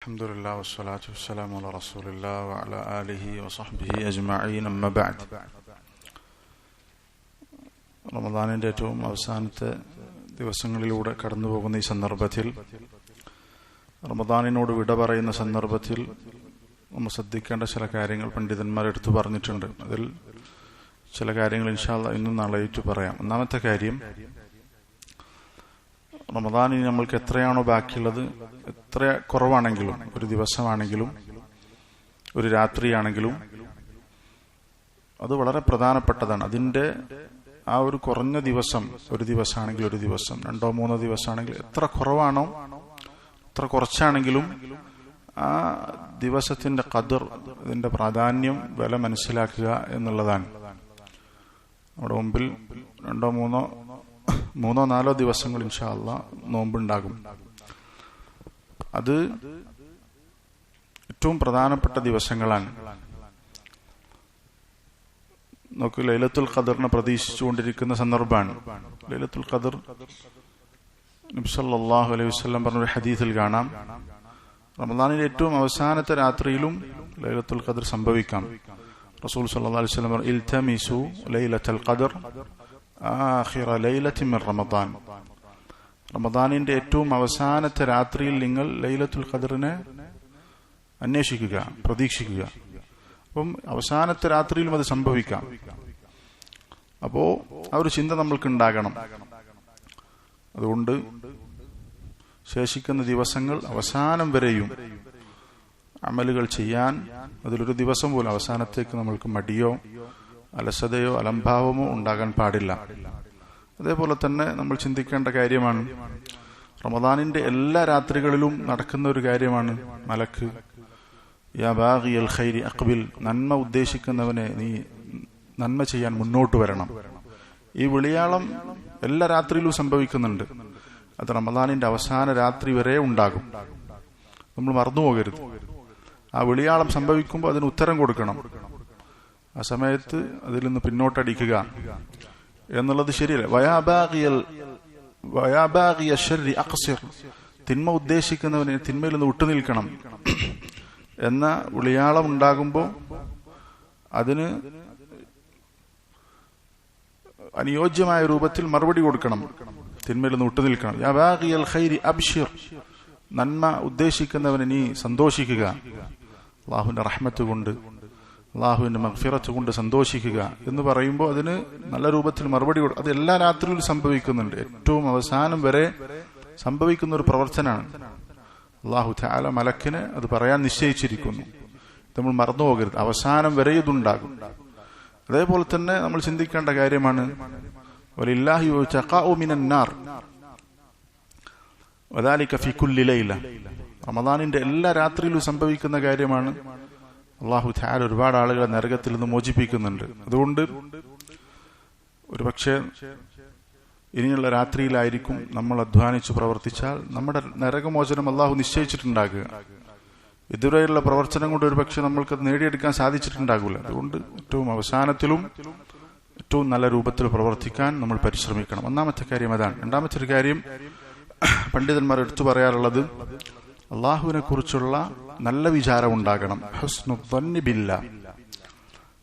അൽഹംദുലില്ലാഹി വസ്സലാത്തു വസ്സലാമു അലാ റസൂലില്ലാഹി വഅലാ ആലിഹി വസഹ്ബിഹി അജ്മഈൻ. അമ്മാ ബഅദ്. റമദാനിന്റെ ഏറ്റവും അവസാനത്തെ ദിവസങ്ങളിലൂടെ കടന്നുപോകുന്ന ഈ സന്ദർഭത്തിൽ, റമദാനിനോട് വിട പറയുന്ന സന്ദർഭത്തിൽ നമ്മൾ ശ്രദ്ധിക്കേണ്ട ചില കാര്യങ്ങൾ പണ്ഡിതന്മാർ എടുത്തു പറഞ്ഞിട്ടുണ്ട്. അതിൽ ചില കാര്യങ്ങൾ ഇൻഷാ അല്ലാഹ് ഇന്നും നാളെയായിട്ട് പറയാം. ഒന്നാമത്തെ കാര്യം, റമദാനിന് നമ്മൾക്ക് എത്രയാണോ ബാക്കിയുള്ളത്, എത്ര കുറവാണെങ്കിലും, ഒരു ദിവസമാണെങ്കിലും ഒരു രാത്രിയാണെങ്കിലും അത് വളരെ പ്രധാനപ്പെട്ടതാണ്. അതിൻ്റെ ആ ഒരു കുറഞ്ഞ ദിവസം, ഒരു ദിവസമാണെങ്കിൽ ഒരു ദിവസം, 2-3 ദിവസമാണെങ്കിൽ എത്ര കുറവാണോ, എത്ര കുറച്ചാണെങ്കിലും ആ ദിവസത്തിന്റെ ഖദർ, അതിന്റെ പ്രാധാന്യം, വില മനസ്സിലാക്കുക എന്നുള്ളതാണ്. നമ്മുടെ മുമ്പിൽ 2-3-4 ദിവസങ്ങൾ ഇൻഷാ അല്ലാഹ് നോമ്പുണ്ടാകും. അത് ഏറ്റവും പ്രധാനപ്പെട്ട ദിവസങ്ങളാണ്. നമുക്ക് ലൈലത്തുൽ ഖദറിനെ പ്രതീക്ഷിച്ചുകൊണ്ടിരിക്കുന്ന സന്ദർഭമാണ്. ലൈലത്തുൽ ഖദർ നബി സല്ലല്ലാഹു അലൈഹി വസല്ലം പറഞ്ഞ ഹദീസിൽ കാണാം, റമദാനിലെ ഏറ്റവും അവസാനത്തെ രാത്രിയിലും ലൈലത്തുൽ ഖദർ സംഭവിക്കാം. റസൂൽ സല്ലല്ലാഹു അലൈഹി വസല്ലം പറഞ്ഞു, ഇൽതമിസു ലൈലത്തുൽ ഖദർ ആഖിറ ലൈലത്തി മിൻ റമദാൻ. റമദാനിന്റെ ഏറ്റവും അവസാനത്തെ രാത്രിയിൽ നിങ്ങൾ ലൈലത്തുൽ ഖദറിനെ അന്വേഷിക്കുക, പ്രതീക്ഷിക്കുക. അപ്പം അവസാനത്തെ രാത്രിയിലും അത് സംഭവിക്കാം. അപ്പോ ആ ഒരു ചിന്ത നമ്മൾക്ക് ഉണ്ടാകണം. അതുകൊണ്ട് ശേഷിക്കുന്ന ദിവസങ്ങൾ അവസാനം വരെയും അമലുകൾ ചെയ്യാൻ, അതിലൊരു ദിവസം പോലും അവസാനത്തേക്ക് നമ്മൾക്ക് മടിയോ അലസതയോ അലംഭാവമോ ഉണ്ടാകാൻ പാടില്ല. അതേപോലെ തന്നെ നമ്മൾ ചിന്തിക്കേണ്ട കാര്യമാണ്, റമദാനിന്റെ എല്ലാ രാത്രികളിലും നടക്കുന്ന ഒരു കാര്യമാണ് മലക്ക്, യാ ബാഗിയൽ ഖൈരി അഖ്ബിൽ, നന്മ ഉദ്ദേശിക്കുന്നവനെ നീ നന്മ ചെയ്യാൻ മുന്നോട്ട് വരണം. ഈ വിളിയാളം എല്ലാ രാത്രിയിലും സംഭവിക്കുന്നുണ്ട്. അത് റമദാനിന്റെ അവസാന രാത്രി വരെ ഉണ്ടാകും. നമ്മൾ മറന്നുപോകരുത്. ആ വിളിയാളം സംഭവിക്കുമ്പോൾ അതിന് ഉത്തരം കൊടുക്കണം. ആ സമയത്ത് അതിൽ നിന്ന് പിന്നോട്ടടിക്കുക എന്നുള്ളത് ശരിയല്ല. വയാബാഗിയ ശർരി അഖ്സിർ, തിന്മ ഉദ്ദേശിക്കുന്നവനെ തിന്മയിൽ നിന്ന് വിട്ടുനിൽക്കണം എന്ന വിളിയാളം ഉണ്ടാകുമ്പോൾ അതിന് അനുയോജ്യമായ രൂപത്തിൽ മറുപടി കൊടുക്കണം. തിന്മയിൽ നിന്ന് വിട്ടുനിൽക്കണം. യാ ബാഗിയൽ ഖൈരി അബ്ശിർ, നന്മ ഉദ്ദേശിക്കുന്നവനെ നീ സന്തോഷിക്കുക. അല്ലാഹുവിന്റെ റഹ്മത്ത് കൊണ്ട്, അള്ളാഹുവിന്റെ മഗ്ഫിറത്ത് കൊണ്ട് സന്തോഷിക്കുക എന്ന് പറയുമ്പോൾ അതിന് നല്ല രൂപത്തിൽ മറുപടി കൊടുക്കും. അത് എല്ലാ രാത്രിയിലും സംഭവിക്കുന്നുണ്ട്. ഏറ്റവും അവസാനം വരെ സംഭവിക്കുന്ന ഒരു പ്രവർത്തനമാണ്. അള്ളാഹു തആല മലക്കിന് അത് പറയാൻ നിശ്ചയിച്ചിരിക്കുന്നു. നമ്മൾ മറന്നുപോകരുത്. അവസാനം വരെ ഇതുണ്ടാകും. അതേപോലെ തന്നെ നമ്മൾ ചിന്തിക്കേണ്ട കാര്യമാണ്, വലില്ലാഹി ഉതഖാഉ മിനൻ നാർ വദാലിക ഫീ കുല്ലി ലൈല. റമദാനിന്റെ എല്ലാ രാത്രിയിലും സംഭവിക്കുന്ന കാര്യമാണ്. അല്ലാഹു തആല ഒരുപാട് ആളുകളെ നരകത്തിൽ നിന്ന് മോചിപ്പിക്കുന്നുണ്ട്. അതുകൊണ്ട് ഒരുപക്ഷെ ഇനിയുള്ള രാത്രിയിലായിരിക്കും നമ്മൾ അധ്വാനിച്ച് പ്രവർത്തിച്ചാൽ നമ്മുടെ നരകമോചനം അല്ലാഹു നിശ്ചയിച്ചിട്ടുണ്ടാകുക. ഇതുവരെയുള്ള പ്രവർത്തനം കൊണ്ട് ഒരുപക്ഷെ നമ്മൾക്കത് നേടിയെടുക്കാൻ സാധിച്ചിട്ടുണ്ടാകില്ല. അതുകൊണ്ട് ഏറ്റവും അവസാനത്തിലും ഏറ്റവും നല്ല രൂപത്തിൽ പ്രവർത്തിക്കാൻ നമ്മൾ പരിശ്രമിക്കണം. ഒന്നാമത്തെ കാര്യം അതാണ്. രണ്ടാമത്തെ ഒരു കാര്യം പണ്ഡിതന്മാർ എടുത്തു പറയാറുള്ളത്, അള്ളാഹുവിനെ കുറിച്ചുള്ള നല്ല വിചാരം ഉണ്ടാകണം. ഹുസ്നു ദന്നി ബില്ലാ,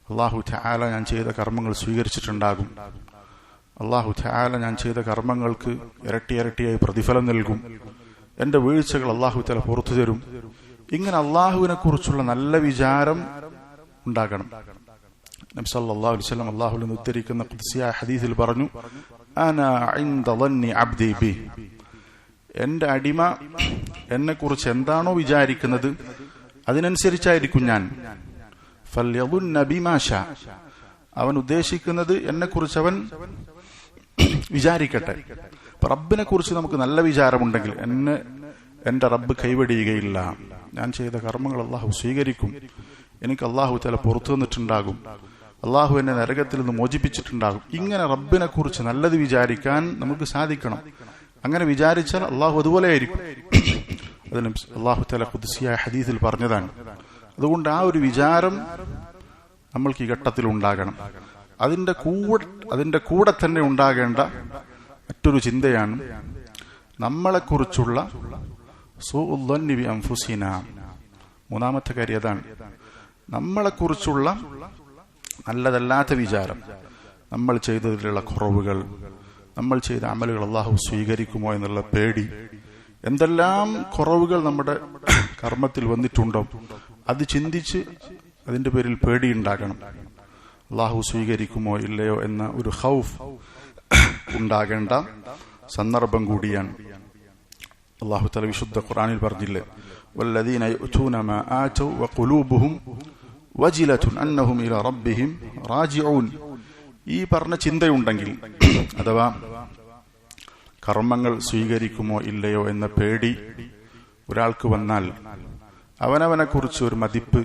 അള്ളാഹു തആല ഞാൻ ചെയ്ത കർമ്മങ്ങൾ സ്വീകരിച്ചിട്ടുണ്ടാകും. അള്ളാഹു തആല ഞാൻ ചെയ്ത കർമ്മങ്ങൾക്ക് ഇരട്ടിയായി പ്രതിഫലം നൽകും. എന്റെ വീഴ്ചകൾ അള്ളാഹു തആല പുറത്തു തരും. ഇങ്ങനെ അള്ളാഹുവിനെ കുറിച്ചുള്ള നല്ല വിചാരം ഉണ്ടാകണം. നബി സല്ലല്ലാഹു അലൈഹി വസല്ലം അള്ളാഹുവിൽ നിന്ന് ഉദ്ധരിക്കുന്ന ഖുദ്സിയായ ഹദീസിൽ പറഞ്ഞു, അനാ ഇൻദ ദന്നി അബ്ദി ബി, എന്റെ അടിമ എന്നെ കുറിച്ച് എന്താണോ വിചാരിക്കുന്നത് അതിനനുസരിച്ചായിരിക്കും ഞാൻ. ഫൽയദുന്ന ബിമാ ശാ, അവൻ ഉദ്ദേശിക്കുന്നത് എന്നെ കുറിച്ച് അവൻ വിചാരിക്കട്ടെ. റബ്ബിനെ കുറിച്ച് നമുക്ക് നല്ല വിചാരമുണ്ടെങ്കിൽ എന്റെ റബ്ബ് കൈവടിയുകയില്ല. ഞാൻ ചെയ്ത കർമ്മങ്ങൾ അള്ളാഹു സ്വീകരിക്കും. എനിക്ക് അള്ളാഹു തആല പുറത്തു നിന്നിട്ടുണ്ടാകും. അള്ളാഹു എന്നെ നരകത്തിൽ നിന്ന് മോചിപ്പിച്ചിട്ടുണ്ടാകും. ഇങ്ങനെ റബ്ബിനെ കുറിച്ച് നല്ലത് വിചാരിക്കാൻ നമുക്ക് സാധിക്കണം. അങ്ങനെ വിചാരിച്ചാൽ അള്ളാഹു അതുപോലെ ആയിരിക്കും. അതിന് അള്ളാഹു തആല ഖുദ്സിയായ ഹദീസിൽ പറഞ്ഞതാണ്. അതുകൊണ്ട് ആ ഒരു വിചാരം നമ്മൾക്ക് ഈ ഘട്ടത്തിൽ ഉണ്ടാകണം. അതിന്റെ കൂടെ തന്നെ ഉണ്ടാകേണ്ട മറ്റൊരു ചിന്തയാണ് നമ്മളെക്കുറിച്ചുള്ള സൂഉ ദന്നി ബി അൻഫുസിനാ, മൂന്നാമത്തെ കാര്യം അതാണ്. നമ്മളെക്കുറിച്ചുള്ള നല്ലതല്ലാത്ത വിചാരം, നമ്മൾ ചെയ്തതിലുള്ള കുറവുകൾ, നമ്മൾ ചെയ്ത അമലുകൾ അള്ളാഹു സ്വീകരിക്കുമോ എന്നുള്ള പേടി, എന്തെല്ലാം കുറവുകൾ നമ്മുടെ കർമ്മത്തിൽ വന്നിട്ടുണ്ടോ അത് ചിന്തിച്ച് അതിന്റെ പേരിൽ പേടിയുണ്ടാകണം. അള്ളാഹു സ്വീകരിക്കുമോ ഇല്ലയോ എന്ന ഒരു ഖൗഫ് ഉണ്ടാകേണ്ട സന്ദർഭം കൂടിയാണ്. അള്ളാഹു തആല വിശുദ്ധ ഖുർആനിൽ പറഞ്ഞില്ലേ, വല്ലദീന യഅ്തൂന മാ ആതൗ വഖുലൂബുഹും വജിലത്തുൻ അന്നഹും ഇലാ റബ്ബിഹിം റാജിഊൻ. ഈ പറഞ്ഞ ചിന്തയുണ്ടെങ്കിൽ, അഥവാ കർമ്മങ്ങൾ സ്വീകരിക്കുമോ ഇല്ലയോ എന്ന പേടി ഒരാൾക്ക് വന്നാൽ, അവനവനെ കുറിച്ച് ഒരു മതിപ്പ്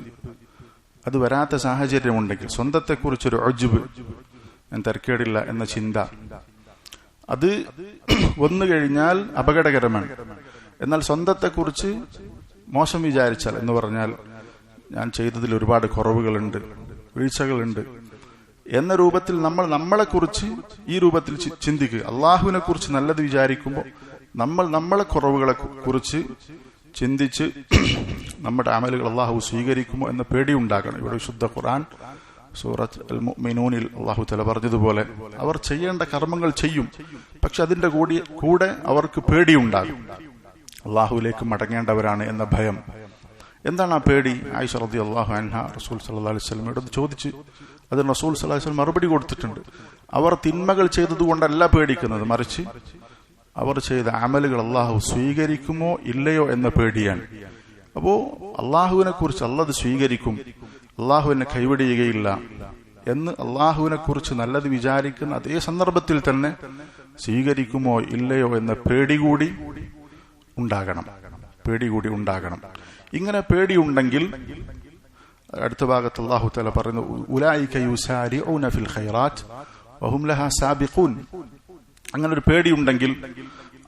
അത് വരാത്ത സാഹചര്യമുണ്ടെങ്കിൽ, സ്വന്തത്തെക്കുറിച്ചൊരു ഉജ്ബ്, ഞാൻ തരക്കേടില്ല എന്ന ചിന്ത അത് വന്നു കഴിഞ്ഞാൽ അപകടകരമാണ്. എന്നാൽ സ്വന്തത്തെക്കുറിച്ച് മോശം വിചാരിച്ചാൽ, എന്ന് പറഞ്ഞാൽ ഞാൻ ചെയ്തതിൽ ഒരുപാട് കുറവുകളുണ്ട്, വീഴ്ചകളുണ്ട് എന്ന രൂപത്തിൽ നമ്മൾ നമ്മളെക്കുറിച്ച് ഈ രൂപത്തിൽ ചിന്തിക്കുക. അള്ളാഹുവിനെ കുറിച്ച് നല്ലത് വിചാരിക്കുമ്പോൾ നമ്മൾ നമ്മളെ കുറവുകളെ കുറിച്ച് ചിന്തിച്ച് നമ്മുടെ അമലുകൾ അള്ളാഹു സ്വീകരിക്കുമോ എന്ന പേടി ഉണ്ടാകണം. ഇവിടെ വിശുദ്ധ ഖുർആൻ സൂറത്ത് അൽ മുഅ്മിനൂനിൽ അള്ളാഹു തആല പറഞ്ഞതുപോലെ, അവർ ചെയ്യേണ്ട കർമ്മങ്ങൾ ചെയ്യും, പക്ഷെ അതിന്റെ കൂടെ അവർക്ക് പേടിയുണ്ടാകും, അള്ളാഹുവിലേക്ക് മടങ്ങേണ്ടവരാണ് എന്ന ഭയം. എന്താണ് ആ പേടി? ആയിഷ റളിയല്ലാഹു അൻഹ റസൂൽ സല്ലല്ലാഹു അലൈഹി വസല്ലമയോട് ചോദിച്ചു. അതിന് റസൂൽ സല്ലല്ലാഹു അലൈഹി വസല്ലം മറുപടി കൊടുത്തിട്ടുണ്ട്. അവർ തിന്മകൾ ചെയ്തതുകൊണ്ടല്ല പേടിക്കുന്നത്, മറിച്ച് അവർ ചെയ്ത അമലുകൾ അള്ളാഹു സ്വീകരിക്കുമോ ഇല്ലയോ എന്ന പേടിയാണ്. അപ്പോ അള്ളാഹുവിനെ കുറിച്ച് അല്ലാഹു സ്വീകരിക്കും, അള്ളാഹു എന്നെ കൈവിടുകയില്ല എന്ന് അള്ളാഹുവിനെ കുറിച്ച് നല്ലത് വിചാരിക്കുന്ന അതേ സന്ദർഭത്തിൽ തന്നെ സ്വീകരിക്കുമോ ഇല്ലയോ എന്ന പേടി കൂടി ഉണ്ടാകണം. ഇങ്ങനെ പേടിയുണ്ടെങ്കിൽ അടുത്ത ഭാഗത്ത് അല്ലാഹു തആല പറയുന്നു, ഉലൈക യുസാരിഊന ഫിൽ ഖൈറാത്ത് വഹും ലഹാ സാബിഖൂൻ. അങ്ങനെ ഒരു പേടിയുണ്ടെങ്കിൽ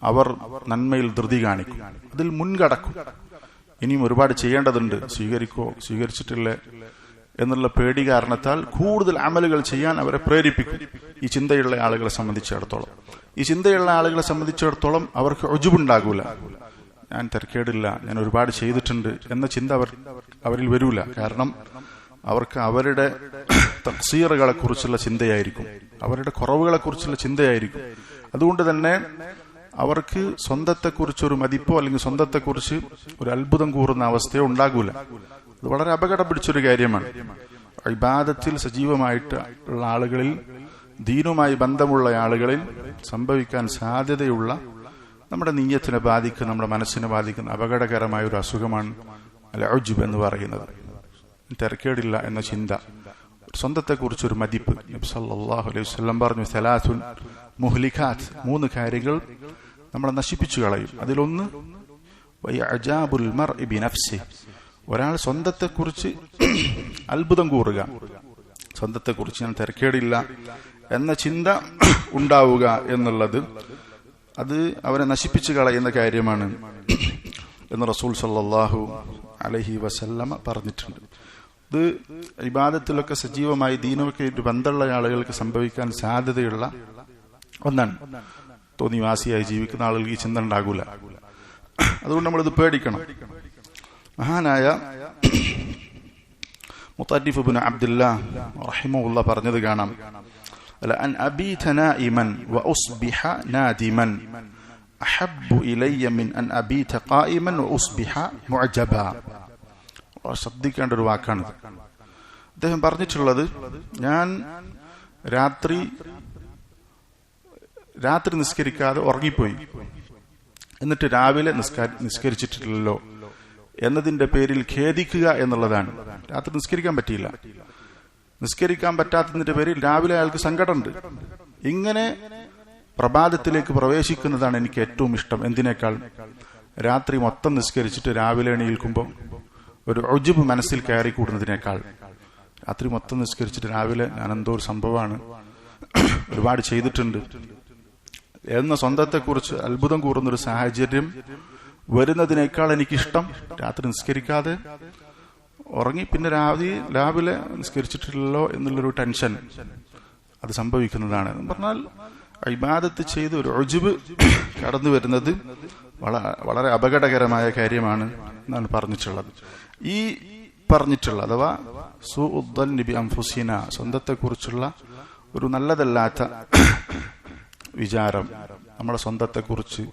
അവർ നന്മയിൽ ധൃതി കാണിക്കും, അതിൽ മുൻകടക്കും. ഇനിയും ഒരുപാട് ചെയ്യേണ്ടതുണ്ട്, സ്വീകരിച്ചിട്ടില്ലേ എന്നുള്ള പേടി കാരണത്താൽ കൂടുതൽ അമലുകൾ ചെയ്യാൻ അവരെ പ്രേരിപ്പിക്കും. ഈ ചിന്തയുള്ള ആളുകളെ സംബന്ധിച്ചിടത്തോളം അവർക്ക് ഉജ്ബുണ്ടാകൂല. ഞാൻ തരക്കേടില്ല, ഞാൻ ഒരുപാട് ചെയ്തിട്ടുണ്ട് എന്ന ചിന്ത അവരിൽ വരൂല. കാരണം അവർക്ക് അവരുടെ തഖ്സീറുകളെ കുറിച്ചുള്ള ചിന്തയായിരിക്കും, അവരുടെ കുറവുകളെ കുറിച്ചുള്ള ചിന്തയായിരിക്കും. അതുകൊണ്ട് തന്നെ അവർക്ക് സ്വന്തത്തെക്കുറിച്ചൊരു മതിപ്പോ അല്ലെങ്കിൽ സ്വന്തത്തെക്കുറിച്ച് ഒരു അത്ഭുതം കൂറുന്ന അവസ്ഥയോ ഉണ്ടാകൂല. അത് വളരെ അപകടം പിടിച്ചൊരു കാര്യമാണ്. ഇബാദത്തിൽ സജീവമായിട്ടുള്ള ആളുകളിൽ, ദീനുമായി ബന്ധമുള്ള ആളുകളിൽ സംഭവിക്കാൻ സാധ്യതയുള്ള, നമ്മുടെ നിയ്യത്തിനെ ബാധിക്കുന്ന, നമ്മുടെ മനസ്സിനെ ബാധിക്കുന്ന അപകടകരമായ ഒരു അസുഖമാണ് അൽ ഉജ്ബ് എന്ന് പറയുന്നത്. തരക്കേടില്ല എന്ന ചിന്ത, സ്വന്തത്തെക്കുറിച്ചൊരു മതിപ്പ്. നബി സല്ലല്ലാഹു അലൈഹി വസല്ലം പറഞ്ഞു, സലാസുൻ മുഹ്ലികാത്ത്, 3 കാര്യങ്ങൾ നമ്മളെ നശിപ്പിച്ചു കളയും. അതിലൊന്ന് വയഅജാബുൽ മർഇ ബിനഫ്സി, ഒരാൾ സ്വന്തത്തെക്കുറിച്ച് അത്ഭുതം കൂറുക, സ്വന്തത്തെക്കുറിച്ച് ഞാൻ തരക്കേടില്ല എന്ന ചിന്ത ഉണ്ടാവുക എന്നുള്ളത് അത് അവരെ നശിപ്പിച്ചു കളയുന്ന കാര്യമാണ് എന്ന് റസൂൽ സല്ലല്ലാഹു അലൈഹി വസല്ലമ പറഞ്ഞിട്ടുണ്ട്. ഇത് ഇബാദത്തിലൊക്കെ സജീവമായി ദീനൊക്കെ ബന്ധമുള്ള ആളുകൾക്ക് സംഭവിക്കാൻ സാധ്യതയുള്ള ഒന്നാണ്. തോന്നിവാസിയായി ജീവിക്കുന്ന ആളുകൾക്ക് ഈ ചിന്ത ഉണ്ടാകൂല. അതുകൊണ്ട് നമ്മളിത് പേടിക്കണം. മഹാനായ മുത്തരിഫ് ഇബ്നു അബ്ദുല്ലാഹ് റഹിമഹുല്ലാഹ് പറഞ്ഞത് കാണാം, അൻ അബീത നായിമൻ വഉസ്ബിഹ നാദിമൻ അഹബ്ബു ഇലയ്യ മിൻ അൻ അബീത ഖായിമൻ വഉസ്ബിഹ മുഅജബ. ശ്രദ്ധിക്കേണ്ട ഒരു വാക്കാണ്. അദ്ദേഹം പറഞ്ഞിട്ടുള്ളത്, ഞാൻ രാത്രി നിസ്കരിക്കാതെ ഉറങ്ങിപ്പോയി, എന്നിട്ട് രാവിലെ നിസ്കരിച്ചിട്ടില്ലല്ലോ എന്നതിന്റെ പേരിൽ ഖേദിക്കുക എന്നുള്ളതാണ്. രാത്രി നിസ്കരിക്കാൻ പറ്റിയില്ല, നിസ്കരിക്കാൻ പറ്റാത്തതിന്റെ പേരിൽ രാവിലെ അയാൾക്ക് സങ്കടമുണ്ട്. ഇങ്ങനെ പ്രഭാതത്തിലേക്ക് പ്രവേശിക്കുന്നതാണ് എനിക്ക് ഏറ്റവും ഇഷ്ടം. എന്തിനേക്കാൾ രാത്രി മൊത്തം നിസ്കരിച്ചിട്ട് രാവിലെ എണീൽക്കുമ്പോൾ ഒരു ഉജ്ബ് മനസ്സിൽ കയറി കൂടുന്നതിനേക്കാൾ രാത്രി മൊത്തം നിസ്കരിച്ചിട്ട് രാവിലെ ഞാൻ എന്തോ ഒരു സംഭവമാണ്, ഒരുപാട് ചെയ്തിട്ടുണ്ട് എന്ന സ്വന്തത്തെക്കുറിച്ച് അത്ഭുതം കൂറുന്നൊരു സാഹചര്യം വരുന്നതിനേക്കാൾ എനിക്കിഷ്ടം രാത്രി നിസ്കരിക്കാതെ ഉറങ്ങി പിന്നെ രാവിലെ നിസ്കരിച്ചിട്ടില്ലല്ലോ എന്നുള്ളൊരു ടെൻഷൻ അത് സംഭവിക്കുന്നതാണ്. എന്ന് പറഞ്ഞാൽ ഇബാദത്ത് ചെയ്ത് ഒരു ഉജ്ബ് കടന്നു വരുന്നത് വളരെ അപകടകരമായ കാര്യമാണ്. എന്നാണ് പറഞ്ഞിട്ടുള്ളത്. ഈ പറഞ്ഞിട്ടുള്ള അഥവാ സുഉദ്ദന്നി ബി അൻഫുസിന, സ്വന്തത്തെക്കുറിച്ചുള്ള ഒരു നല്ലതല്ലാത്ത വിചാരം, നമ്മുടെ സ്വന്തത്തെക്കുറിച്ച്,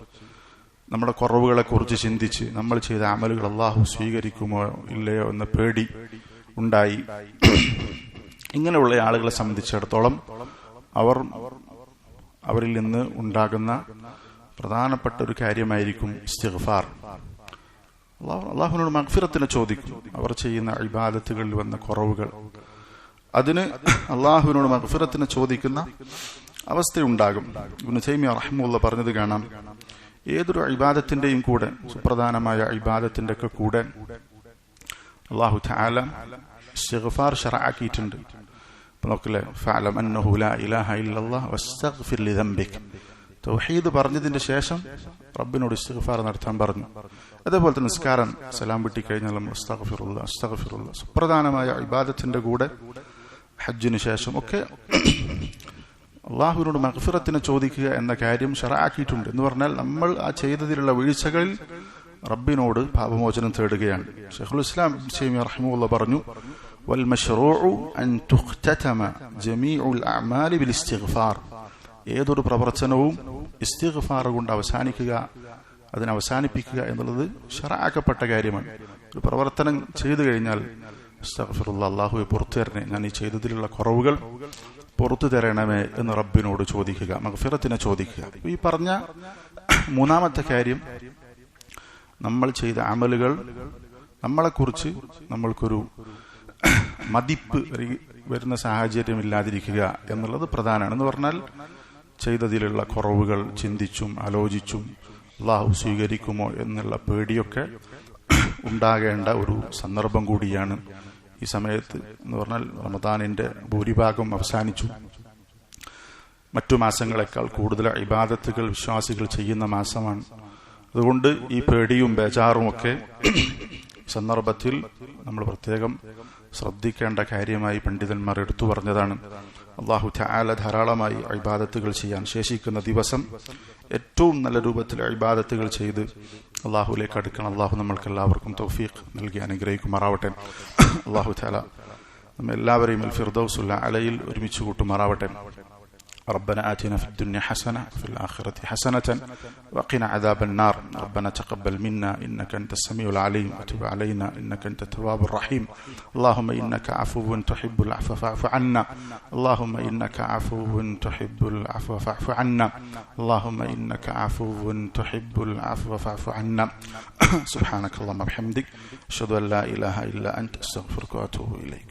നമ്മുടെ കുറവുകളെക്കുറിച്ച് ചിന്തിച്ച് നമ്മൾ ചെയ്ത അമലുകൾ അള്ളാഹു സ്വീകരിക്കുമോ ഇല്ലയോ എന്ന പേടി ഉണ്ടായി. ഇങ്ങനെയുള്ള ആളുകളെ സംബന്ധിച്ചിടത്തോളം അവരിൽ നിന്ന് ഉണ്ടാകുന്ന പ്രധാനപ്പെട്ട ഒരു കാര്യമായിരിക്കും ഇസ്തിഗ്ഫാർ. അള്ളാഹുവിനോട് മഗ്ഫിറത്തിനെ ചോദിക്കും. അവർ ചെയ്യുന്ന ഇബാദത്തുകളിൽ വന്ന കുറവുകൾ, അതിന് അള്ളാഹുവിനോട് മഗ്ഫിറത്തിനെ ചോദിക്കുന്ന അവസ്ഥയുണ്ടാകും. ഇബ്നു തൈമിയ്യ റഹിമഹുല്ലാഹ് പറഞ്ഞത് കാണാം, ഏതൊരു ഇബാദത്തിന്റെയും കൂടെ, സുപ്രധാനമായ ഇബാദത്തിന്റെ ഒക്കെ കൂടെ അള്ളാഹു തആല ഇസ്തിഗ്ഫാർ ശറഅക്കിയിട്ടുണ്ട്. ഇപ്പൊ നോക്കില്ലേ, ഫഅലം അന്നഹു ലാ ഇലാഹ ഇല്ലല്ലാഹ് വസ്തഗ്ഫിർ ലിദംബിക്. തൗഹീദ് പറഞ്ഞതിന്റെ ശേഷം റബ്ബിനോട് ഇസ്തിഗ്ഫാർ നടത്താൻ പറഞ്ഞു. അതേപോലെ തന്നെ നിസ്കാരം സലാം വിട്ടി കഴിഞ്ഞാൽ നമ്മൾ അസ്തഗ്ഫിറുല്ലാഹ് അസ്തഗ്ഫിറുല്ലാഹ്. സുപ്രധാനമായ ഇബാദത്തിന്റെ കൂടെ ഹജ്ജിന് ശേഷം ഒക്കെ അള്ളാഹുവിനോട് മഗ്ഫിറത്തിനെ ചോദിക്കുക എന്ന കാര്യം ശറഅക്കിയിട്ടുണ്ട്. എന്ന് പറഞ്ഞാൽ നമ്മൾ ആ ചെയ്തതിലുള്ള വീഴ്ചകളിൽ റബ്ബിനോട് പാപമോചനം തേടുകയാണ്. ശൈഖുൽ ഇസ്ലാം ഇബ്നു തൈമിയ്യ റഹിമഹുല്ലാഹ് പറഞ്ഞു, വൽ മശ്റൂഉ അൻ തുഖ്തതമ ജമീഉൽ അഅമാലി ബിൽ ഇസ്തിഗ്ഫാർ. ഏതൊരു പ്രവർത്തനവും ഇസ്തിഗ്ഫാർ കൊണ്ട് അവസാനിക്കുക, അതിനെ അവസാനിപ്പിക്കുക എന്നുള്ളത് ശറഅക്കപ്പെട്ട കാര്യമാണ്. ഒരു പ്രവർത്തനം ചെയ്തു കഴിഞ്ഞാൽ അസ്തഗ്ഫിറുല്ലാഹ്, അല്ലാഹുവേ പുറത്തു തരണേ, ഞാൻ ഈ ചെയ്തതിലുള്ള കുറവുകൾ പുറത്തു തരണമേ എന്ന് റബ്ബിനോട് ചോദിക്കുക, മഗ്ഫിറത്തിനെ ചോദിക്കുക. ഈ പറഞ്ഞ മൂന്നാമത്തെ കാര്യം, നമ്മൾ ചെയ്ത അമലുകൾ നമ്മളെക്കുറിച്ച് നമ്മൾക്കൊരു മതിപ്പ് വരുന്ന സാഹചര്യം ഇല്ലാതിരിക്കുക എന്നുള്ളത് പ്രധാനമാണ്. എന്ന് പറഞ്ഞാൽ ചെയ്തതിലുള്ള കുറവുകൾ ചിന്തിച്ചും ആലോചിച്ചും അള്ളാഹു സ്വീകരിക്കുമോ എന്നുള്ള പേടിയൊക്കെ ഉണ്ടാകേണ്ട ഒരു സന്ദർഭം കൂടിയാണ് ഈ സമയത്ത്. എന്ന് പറഞ്ഞാൽ റമദാനിന്റെ ഭൂരിഭാഗം അവസാനിച്ചു. മറ്റു മാസങ്ങളെക്കാൾ കൂടുതൽ ഇബാദത്തുകൾ വിശ്വാസികൾ ചെയ്യുന്ന മാസമാണ്. അതുകൊണ്ട് ഈ പേടിയും ബേജാറും ഒക്കെ സന്ദർഭത്തിൽ നമ്മൾ പ്രത്യേകം ശ്രദ്ധിക്കേണ്ട കാര്യമായി പണ്ഡിതന്മാർ എടുത്തു പറഞ്ഞതാണ്. അല്ലാഹു തആല ധാരാളമായി ഇബാദത്തുകൾ ചെയ്യാൻ ശേഷിക്കുന്ന ദിവസം ഏറ്റവും നല്ല രൂപത്തിൽ ഇബാദത്തുകൾ ചെയ്ത് അല്ലാഹുവിലേക്ക് അടുക്കണം. അല്ലാഹു നമ്മൾക്ക് എല്ലാവർക്കും തൗഫീഖ് നൽകി അനുഗ്രഹിക്കുമാറാവട്ടെ. അല്ലാഹു തആല നമ്മെല്ലാവരെയും അൽ ഫിർദൗസുൽ അലയിൽ ഒരുമിച്ച് കൂട്ടുമാറാവട്ടെ. ربنا آتنا في الدنيا حسنة وفي الآخرة حسنة وقنا عذاب النار. ربنا تقبل منا إنك أنت السميع العليم وتب علينا إنك أنت التواب الرحيم. اللهم إنك عفو تحب العفو فاعف عنا. اللهم إنك عفو تحب العفو فاعف عنا. اللهم إنك عفو تحب العفو فاعف عنا. سبحانك اللهم وبحمدك أشهد أن لا إله إلا أنت أستغفرك وأتوب إليك.